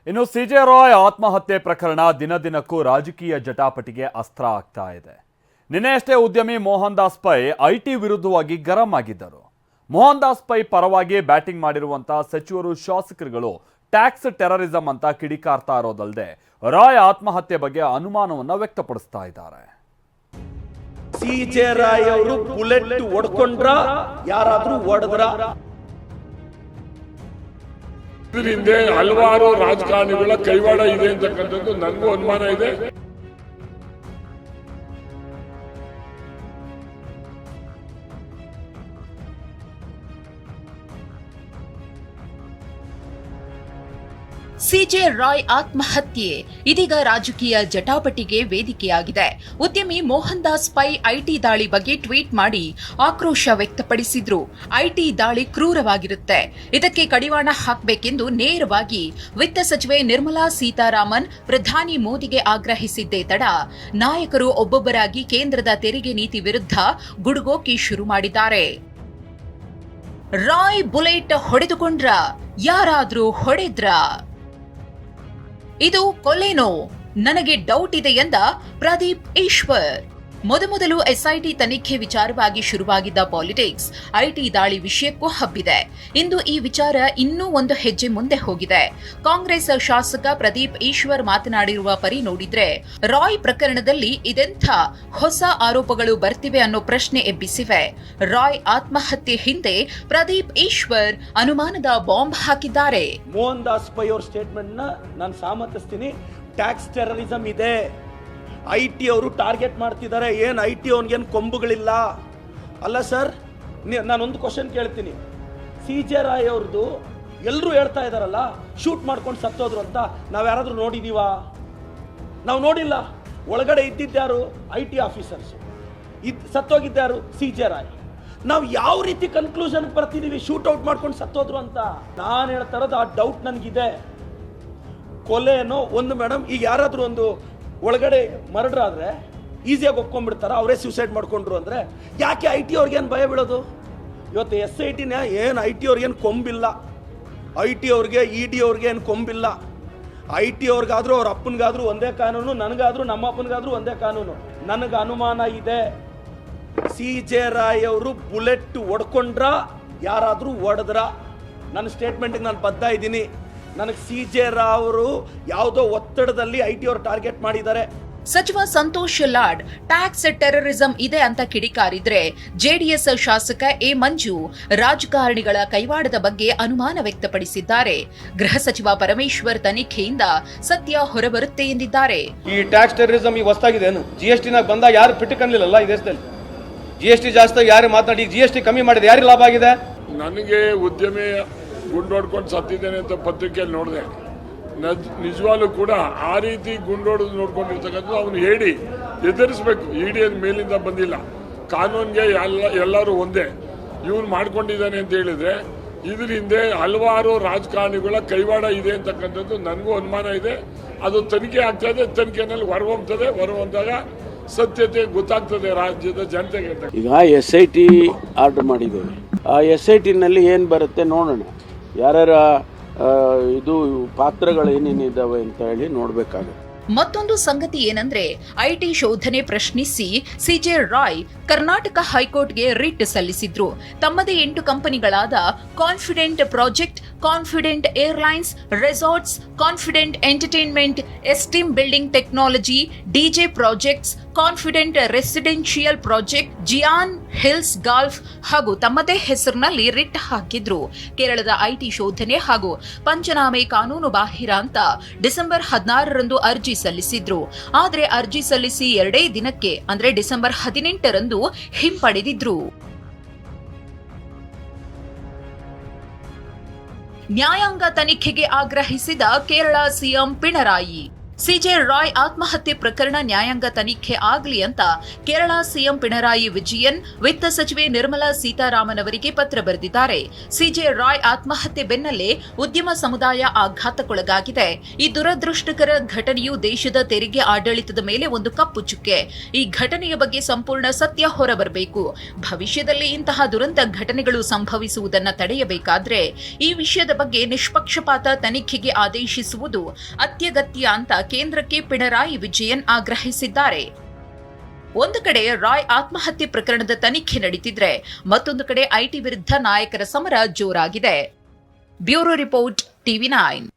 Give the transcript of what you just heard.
ಇನ್ನು ಸಿಜೆ ರಾಯ್ ಆತ್ಮಹತ್ಯೆ ಪ್ರಕರಣ ದಿನದಿನಕ್ಕೂ ರಾಜಕೀಯ ಜಟಾಪಟಿಗೆ ಅಸ್ತ್ರ ಆಗ್ತಾ ಇದೆ. ನಿನ್ನೆಯಷ್ಟೇ ಉದ್ಯಮಿ ಮೋಹನ್ ದಾಸ್ ಪೈ ಐಟಿ ವಿರುದ್ಧವಾಗಿ ಗರಂ ಆಗಿದ್ದರು. ಮೋಹನ್ ದಾಸ್ ಪೈ ಪರವಾಗಿ ಬ್ಯಾಟಿಂಗ್ ಮಾಡಿರುವಂತಹ ಸಚಿವರು, ಶಾಸಕರುಗಳು ಟ್ಯಾಕ್ಸ್ ಟೆರರಿಸಂ ಅಂತ ಕಿಡಿಕಾರ್ತಾ ಇರೋದಲ್ಲದೆ ರಾಯ್ ಆತ್ಮಹತ್ಯೆ ಬಗ್ಗೆ ಅನುಮಾನವನ್ನ ವ್ಯಕ್ತಪಡಿಸ್ತಾ ಇದ್ದಾರೆ. ಸಿಜೆ ರಾಯ್ ಅವರು ಬುಲೆಟ್ ಹೊಡ್ಕೊಂಡ್ರ ಯಾರಾದ್ರೂ ಹೊಡೆದ್ರ? ಇದರಿಂದ ಹಲವಾರು ರಾಜಕಾರಣಿಗಳ ಕೈವಾಡ ಇದೆ ಅಂತಕ್ಕಂಥದ್ದು ನನಗೂ ಅನುಮಾನ ಇದೆ. ಸಿಜೆ ರಾಯ್ ಆತ್ಮಹತ್ಯೆ ಇದೀಗ ರಾಜಕೀಯ ಜಟಾಪಟಿಗೆ ವೇದಿಕೆಯಾಗಿದೆ. ಉದ್ಯಮಿ ಮೋಹನ್ ದಾಸ್ ಪೈ ಐಟಿ ದಾಳಿ ಬಗ್ಗೆ ಟ್ವೀಟ್ ಮಾಡಿ ಆಕ್ರೋಶ ವ್ಯಕ್ತಪಡಿಸಿದ್ರು. ಐಟಿ ದಾಳಿ ಕ್ರೂರವಾಗಿರುತ್ತೆ, ಇದಕ್ಕೆ ಕಡಿವಾಣ ಹಾಕಬೇಕೆಂದು ನೇರವಾಗಿ ವಿತ್ತ ಸಚಿವೆ ನಿರ್ಮಲಾ ಸೀತಾರಾಮನ್ ಪ್ರಧಾನಿ ಮೋದಿಗೆ ಆಗ್ರಹಿಸಿದ್ದೇ ತಡ ನಾಯಕರು ಒಬ್ಬೊಬ್ಬರಾಗಿ ಕೇಂದ್ರದ ತೆರಿಗೆ ನೀತಿ ವಿರುದ್ಧ ಗುಡುಗೋಕಿ ಶುರು ಮಾಡಿದ್ದಾರೆ. ರಾಯ್ ಬುಲೆಟ್ ಹೊಡೆದುಕೊಂಡ್ರ? ಯಾರಾದ್ರೂ ಹೊಡೆದ್ರ? ಇದು ಕೊಲೆನೋ? ನನಗೆ ಡೌಟ್ ಇದೆ ಎಂದ ಪ್ರದೀಪ್ ಈಶ್ವರ್. ಮೊದಮೊದಲು ಎಸ್ಐಟಿ ತನಿಖೆ ವಿಚಾರವಾಗಿ ಶುರುವಾಗಿದ್ದ ಪಾಲಿಟಿಕ್ಸ್ ಐಟಿ ದಾಳಿ ವಿಷಯಕ್ಕೂ ಹಬ್ಬಿದೆ. ಇಂದು ಈ ವಿಚಾರ ಇನ್ನೂ ಒಂದು ಹೆಜ್ಜೆ ಮುಂದೆ ಹೋಗಿದೆ. ಕಾಂಗ್ರೆಸ್ ಶಾಸಕ ಪ್ರದೀಪ್ ಈಶ್ವರ್ ಮಾತನಾಡಿರುವ ಪರಿ ನೋಡಿದ್ರೆ ರಾಯ್ ಪ್ರಕರಣದಲ್ಲಿ ಇದೆಂಥ ಹೊಸ ಆರೋಪಗಳು ಬರ್ತಿವೆ ಅನ್ನೋ ಪ್ರಶ್ನೆ ಎಬ್ಬಿಸಿವೆ. ರಾಯ್ ಆತ್ಮಹತ್ಯೆ ಹಿಂದೆ ಪ್ರದೀಪ್ ಈಶ್ವರ್ ಅನುಮಾನದ ಬಾಂಬ್ ಹಾಕಿದ್ದಾರೆ. ಮೋಹನ್ ದಾಸ್ ಪೈ ಅವ್ರ ಸ್ಟೇಟ್ಮೆಂಟ್ ನಾನು ಸಮರ್ಥಿಸ್ತೀನಿ. ಟ್ಯಾಕ್ಸ್ ಟೆರರಿಸಂ ಇದೆ, ಐಟಿ ಅವರು ಟಾರ್ಗೆಟ್ ಮಾಡ್ತಿದ್ದಾರೆ. ಏನು ಐಟಿ ಅವನಿಗೇನು ಕೊಂಬುಗಳಿಲ್ಲ ಅಲ್ಲ ಸರ್. ನಾನೊಂದು ಕ್ವಶನ್ ಕೇಳ್ತೀನಿ. ಸಿಜೆ ರಾಯ್ ಅವ್ರದ್ದು ಎಲ್ಲರೂ ಹೇಳ್ತಾ ಇದ್ದಾರಲ್ಲ ಶೂಟ್ ಮಾಡ್ಕೊಂಡು ಸತ್ತೋದ್ರು ಅಂತ, ನಾವು ಯಾರಾದ್ರೂ ನೋಡಿದೀವಾ? ನಾವು ನೋಡಿಲ್ಲ. ಒಳಗಡೆ ಇದ್ದಿದ್ದಾರು ಐಟಿ ಆಫೀಸರ್ಸ್, ಸತ್ತೋಗಿದ್ದಾರು ಸಿಜೆ ರಾಯ್. ನಾವು ಯಾವ ರೀತಿ ಕನ್ಕ್ಲೂಷನ್ ಬರ್ತಿದೀವಿ ಶೂಟ್ ಔಟ್ ಮಾಡ್ಕೊಂಡು ಸತ್ತೋದ್ರು ಅಂತ? ನಾನು ಹೇಳ್ತಾ ಇರೋದು ಆ ಡೌಟ್ ನನಗಿದೆ. ಕೊಲೆನೋ ಒಂದು ಮೇಡಮ್, ಈಗ ಯಾರಾದ್ರೂ ಒಂದು ಒಳಗಡೆ ಮರ್ಡರ್ ಆದ್ರೆ ಈಸಿಯಾಗಿ ಒಪ್ಕೊಂಡ್ಬಿಡ್ತಾರ, ಅವರೇ ಸೂಸೈಡ್ ಮಾಡ್ಕೊಂಡ್ರು ಅಂದ್ರೆ ಯಾಕೆ ಐಟಿ ಅವ್ರಿಗೇನು ಭಯ ಬೀಳೋದು? ಇವತ್ತು SITನ ಏನು ಐಟಿ ಅವ್ರಿಗೇನು ಕೊಂಬಿಲ್ಲ, ಐಟಿ ಅವ್ರಿಗೆ ಇಡಿ ಅವ್ರಿಗೆ ಏನು ಕೊಂಬಿಲ್ಲ. ಐಟಿ ಅವ್ರಿಗಾದ್ರೂ ಅವ್ರ ಅಪ್ಪನಿಗಾದ್ರೂ ಒಂದೇ ಕಾನೂನು, ನನಗಾದ್ರೂ ನಮ್ಮ ಅಪ್ಪನಿಗಾದ್ರೂ ಒಂದೇ ಕಾನೂನು. ನನಗೆ ಅನುಮಾನ ಇದೆ, ಸಿಜೆ ರಾಯ್ ಅವರು ಬುಲೆಟ್ ಹೊಡ್ಕೊಂಡ್ರ ಯಾರಾದ್ರೂ ಹೊಡೆದ್ರ? ನನ್ನ ಸ್ಟೇಟ್ಮೆಂಟ್ಗೆ ನಾನು ಬದ್ಧ ಇದ್ದೀನಿ. ನನಗೆ ಸಿಜೆ ರಾವ್ ಅವರು ಯಾವುದೋ ಒತ್ತಡದಲ್ಲಿ ಐಟಿ ಅವರು ಟಾರ್ಗೆಟ್ ಮಾಡಿದ್ದಾರೆ. ಸಚಿವ ಸಂತೋಷ್ ಲಾಡ್ ಟ್ಯಾಕ್ಸ್ ಟೆರರಿಸಂ ಇದೆ ಅಂತ ಕಿಡಿಕಾರಿದ್ರೆ, ಜೆಡಿಎಸ್ ಶಾಸಕ ಎ ಮಂಜು ರಾಜಕಾರಣಿಗಳ ಕೈವಾಡದ ಬಗ್ಗೆ ಅನುಮಾನ ವ್ಯಕ್ತಪಡಿಸಿದ್ದಾರೆ. ಗೃಹ ಸಚಿವ ಪರಮೇಶ್ವರ್ ತನಿಖೆಯಿಂದ ಸತ್ಯ ಹೊರಬರುತ್ತೆ ಎಂದಿದ್ದಾರೆ. ಈ ಟ್ಯಾಕ್ಸ್ ಟೆರರಿಸಂ ಈಗ ಹೊಸದಾಗಿದೆ. GST ನಾಗ ಬಂದಾಗ ಯಾರು ಪಿಟ್ಟಕನ್ಲಿಲ್ಲ ಈ ದೇಶದಲ್ಲಿ. GST ಜಾಸ್ತಿ ಯಾರು ಮಾತನಾಡಿ GST ಕಮ್ಮಿ ಮಾಡಿದ್ರೆ ಯಾರಿಗೆ ಲಾಭ ಆಗಿದೆ? ನನಗೆ ಉದ್ಯಮಿ ಗುಂಡೋಡ್ಕೊಂಡು ಸತ್ತಿದ್ದೇನೆ ಅಂತ ಪತ್ರಿಕೆಯಲ್ಲಿ ನೋಡಿದೆ. ನಿಜವಾಗ್ಲೂ ಕೂಡ ಆ ರೀತಿ ಗುಂಡೋಡೋದು ನೋಡ್ಕೊಂಡಿರ್ತಕ್ಕಂಥ ಅವನು ಹೇಳಿ ಎದುರಿಸ್ಬೇಕು. ಇಡಿ ಮೇಲಿಂದ ಬಂದಿಲ್ಲ, ಕಾನೂನಿಗೆ ಎಲ್ಲರೂ ಒಂದೇ. ಇವನು ಮಾಡ್ಕೊಂಡಿದ್ದಾನೆ ಅಂತ ಹೇಳಿದ್ರೆ ಇದ್ರ ಹಿಂದೆ ಹಲವಾರು ರಾಜಕಾರಣಿಗಳ ಕೈವಾಡ ಇದೆ ಅಂತಕ್ಕಂಥದ್ದು ನನಗೂ ಅನುಮಾನ ಇದೆ. ಅದು ತನಿಖೆ ಆಗ್ತಾ ಇದೆ. ತನಿಖೆನಲ್ಲಿ ಹೊರಹೊಮ್ಮಿದಾಗ ಸತ್ಯತೆ ಗೊತ್ತಾಗ್ತದೆ ರಾಜ್ಯದ ಜನತೆಗೆ. ಈಗ SIT ಆರ್ಡರ್ ಮಾಡಿದ್ದೇವೆ. ಆ SITನಲ್ಲಿ ಏನು ಬರುತ್ತೆ ನೋಡೋಣ. ಯಾರ್ಯಾರ ಇದು ಪಾತ್ರಗಳು ಏನೇನಿದ್ದಾವೆ ಅಂತ ಹೇಳಿ ನೋಡ್ಬೇಕಾಗುತ್ತೆ. ಮತ್ತೊಂದು ಸಂಗತಿ ಏನಂದ್ರೆ, ಐಟಿ ಶೋಧನೆ ಪ್ರಶ್ನಿಸಿ ಸಿಜೆ ರಾಯ್ ಕರ್ನಾಟಕ ಹೈಕೋರ್ಟ್ಗೆ ರಿಟ್ ಸಲ್ಲಿಸಿದ್ರು. ತಮ್ಮದೇ 8 ಕಂಪನಿಗಳಾದ confident project, confident airlines, resorts, confident entertainment, esteem building technology, DJ projects, confident residential project, Zion hills golf ಹಾಗೂ ತಮ್ಮದೇ ಹೆಸರಿನಲ್ಲಿ ರಿಟ್ ಹಾಕಿದ್ರು. ಕೇರಳದ ಐಟಿ ಶೋಧನೆ ಹಾಗೂ ಪಂಚನಾಮೆ ಕಾನೂನು ಬಾಹಿರ ಅಂತ ಡಿಸೆಂಬರ್ 16ರಂದು ಅರ್ಜಿ ಸಲ್ಲಿಸಿದ್ರು. ಆದ್ರೆ ಅರ್ಜಿ ಸಲ್ಲಿಸಿ 2 ದಿನಕ್ಕೆ ಅಂದ್ರೆ ಡಿಸೆಂಬರ್ 18ರಂದು ಹಿಂಪಡೆದಿದ್ರು. ನ್ಯಾಯಾಂಗ ತನಿಖೆಗೆ ಆಗ್ರಹಿಸಿದ ಕೇರಳ ಸಿಎಂ ಪಿಣರಾಯಿ. ಸಿಜೆ ರಾಯ್ ಆತ್ಮಹತ್ಯೆ ಪ್ರಕರಣ ನ್ಯಾಯಾಂಗ ತನಿಖೆ ಆಗಲಿ ಅಂತ ಕೇರಳ ಸಿಎಂ ಪಿಣರಾಯಿ ವಿಜಯನ್ ವಿತ್ತ ಸಚಿವೆ ನಿರ್ಮಲಾ ಸೀತಾರಾಮನ್ ಅವರಿಗೆ ಪತ್ರ ಬರೆದಿದ್ದಾರೆ. ಸಿಜೆ ರಾಯ್ ಆತ್ಮಹತ್ಯೆ ಬೆನ್ನಲ್ಲೇ ಉದ್ಯಮ ಸಮುದಾಯ ಆಘಾತಕ್ಕೊಳಗಾಗಿದೆ. ಈ ದುರದೃಷ್ಟಕರ ಘಟನೆಯು ದೇಶದ ತೆರಿಗೆ ಆಡಳಿತದ ಮೇಲೆ ಒಂದು ಕಪ್ಪು ಚುಕ್ಕೆ. ಈ ಘಟನೆಯ ಬಗ್ಗೆ ಸಂಪೂರ್ಣ ಸತ್ಯ ಹೊರಬರಬೇಕು. ಭವಿಷ್ಯದಲ್ಲಿ ಇಂತಹ ದುರಂತ ಘಟನೆಗಳು ಸಂಭವಿಸುವುದನ್ನು ತಡೆಯಬೇಕಾದ್ರೆ ಈ ವಿಷಯದ ಬಗ್ಗೆ ನಿಷ್ಪಕ್ಷಪಾತ ತನಿಖೆಗೆ ಆದೇಶಿಸುವುದು ಅತ್ಯಗತ್ಯ ಅಂತ ಕೇಂದ್ರಕ್ಕೆ ಪಿಣರಾಯಿ ವಿಜಯನ್ ಆಗ್ರಹಿಸಿದ್ದಾರೆ. ಒಂದು ಕಡೆ ರಾಯ್ ಆತ್ಮಹತ್ಯೆ ಪ್ರಕರಣದ ತನಿಖೆ ನಡೀತಿದ್ರೆ ಮತ್ತೊಂದು ಕಡೆ ಐಟಿ ವಿರುದ್ಧ ನಾಯಕರ ಸಮರ ಜೋರಾಗಿದೆ. Bureau report, TV9.